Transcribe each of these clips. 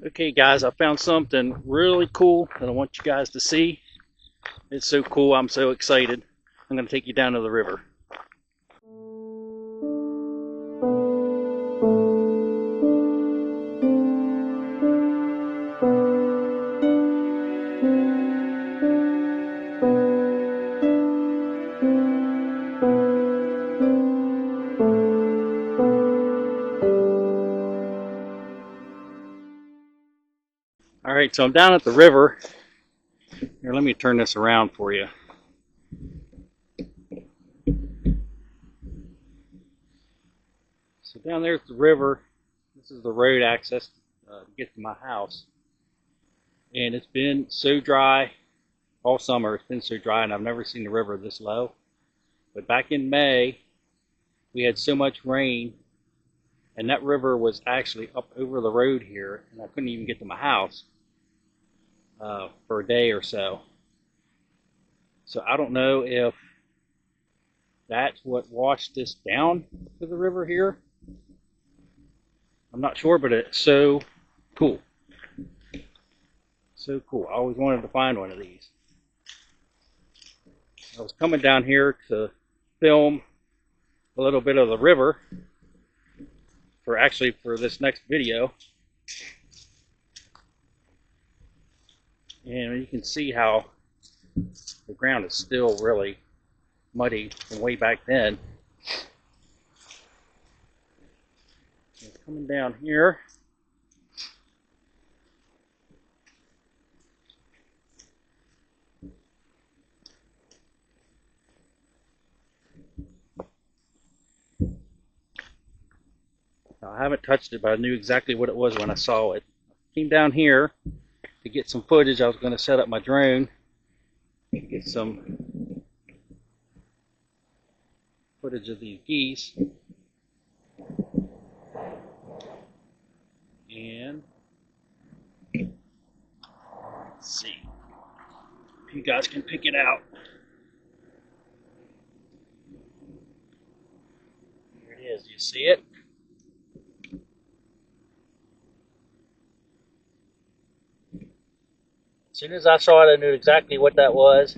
Okay guys, I found something really cool that I want you guys to see. It's so cool, I'm so excited. I'm going to take you down to the river. Alright, so I'm down at the river. Here, let me turn this around for you. So down there at the river, this is the road access to get to my house. And it's been so dry all summer. It's been so dry and I've never seen the river this low. But back in May, we had so much rain and that river was actually up over the road here and I couldn't even get to my house for a day or so. So I don't know if that's what washed this down to the river here. I'm not sure, but it's so cool. So cool. I always wanted to find one of these. I was coming down here to film a little bit of the river for this next video. And you can see how the ground is still really muddy from way back then. It's coming down here. I haven't touched it, but I knew exactly what it was when I saw it. I came down here to get some footage. I was going to set up my drone and get some footage of these geese. And let's see if you guys can pick it out. Here it is. Do you see it? As soon as I saw it, I knew exactly what that was.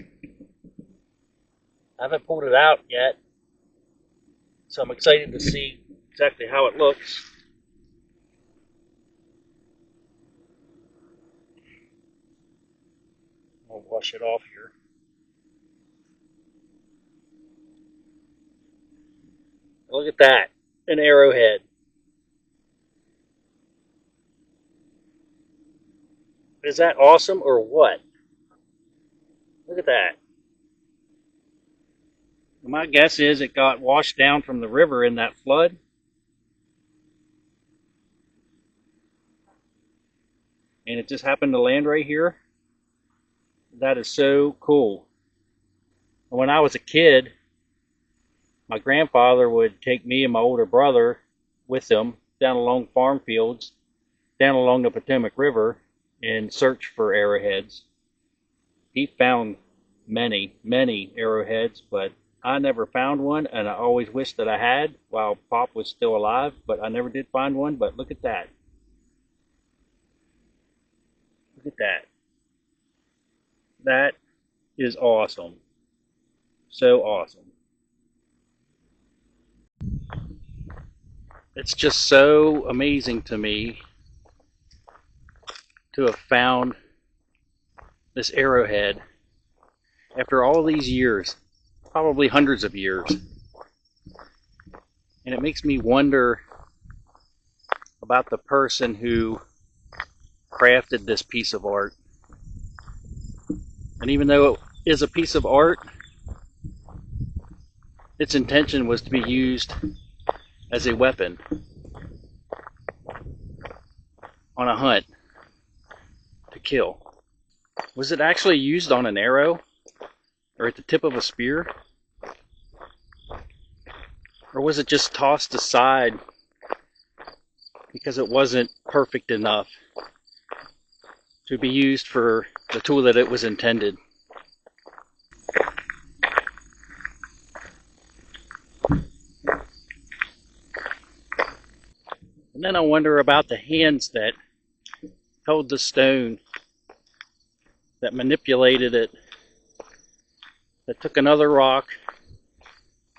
I haven't pulled it out yet, so I'm excited to see exactly how it looks. I'll wash it off here. Look at that, an arrowhead. Is that awesome or what? Look at that. My guess is it got washed down from the river in that flood. And it just happened to land right here. That is so cool. When I was a kid, my grandfather would take me and my older brother with him down along farm fields, down along the Potomac River, and search for arrowheads. He found many, many arrowheads, but I never found one, and I always wished that I had while Pop was still alive, but I never did find one. But look at that. Look at that. That is awesome. So awesome. It's just so amazing to me to have found this arrowhead after all these years, probably hundreds of years. And it makes me wonder about the person who crafted this piece of art. And even though it is a piece of art, its intention was to be used as a weapon on a hunt to kill. Was it actually used on an arrow or at the tip of a spear? Or was it just tossed aside because it wasn't perfect enough to be used for the tool that it was intended? And then I wonder about the hands that held the stone, that manipulated it, that took another rock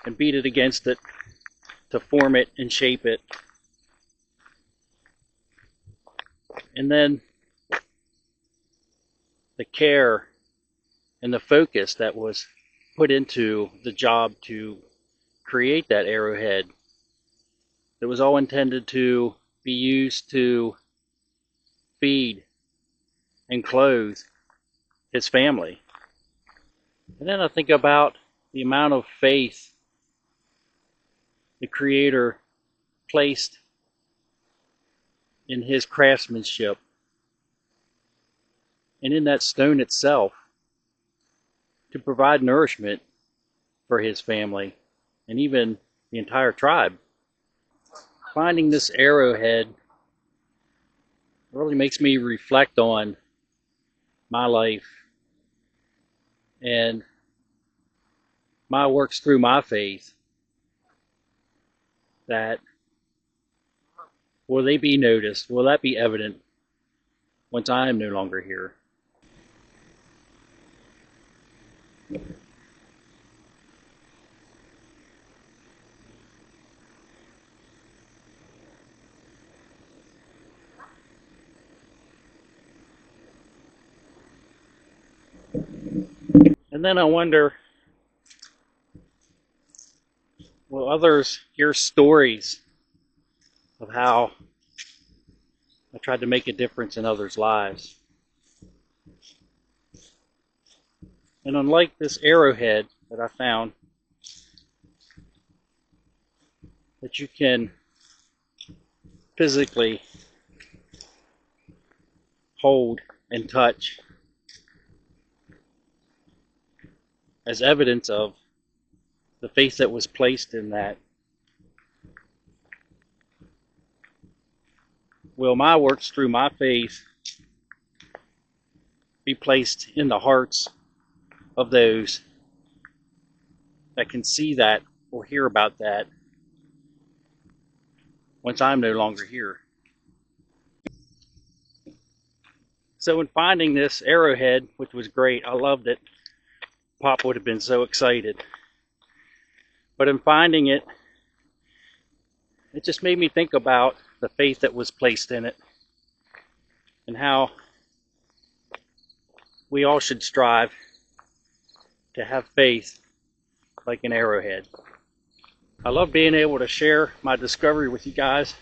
and beat it against it to form it and shape it. And then the care and the focus that was put into the job to create that arrowhead. It was all intended to be used to feed and clothe his family. And then I think about the amount of faith the Creator placed in his craftsmanship and in that stone itself to provide nourishment for his family and even the entire tribe. Finding this arrowhead really makes me reflect on my life and my works through my faith. That will they be noticed? Will that be evident once I am no longer here? And then I wonder, will others hear stories of how I tried to make a difference in others' lives? And unlike this arrowhead that I found, that you can physically hold and touch as evidence of the faith that was placed in that, will my works through my faith be placed in the hearts of those that can see that or hear about that once I'm no longer here? So in finding this arrowhead, which was great, I loved it. Pop would have been so excited. But in finding it, it just made me think about the faith that was placed in it and how we all should strive to have faith like an arrowhead. I love being able to share my discovery with you guys,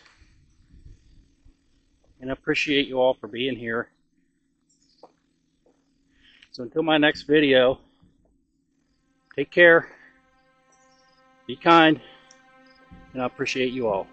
and I appreciate you all for being here. So until my next video, take care, be kind, and I appreciate you all.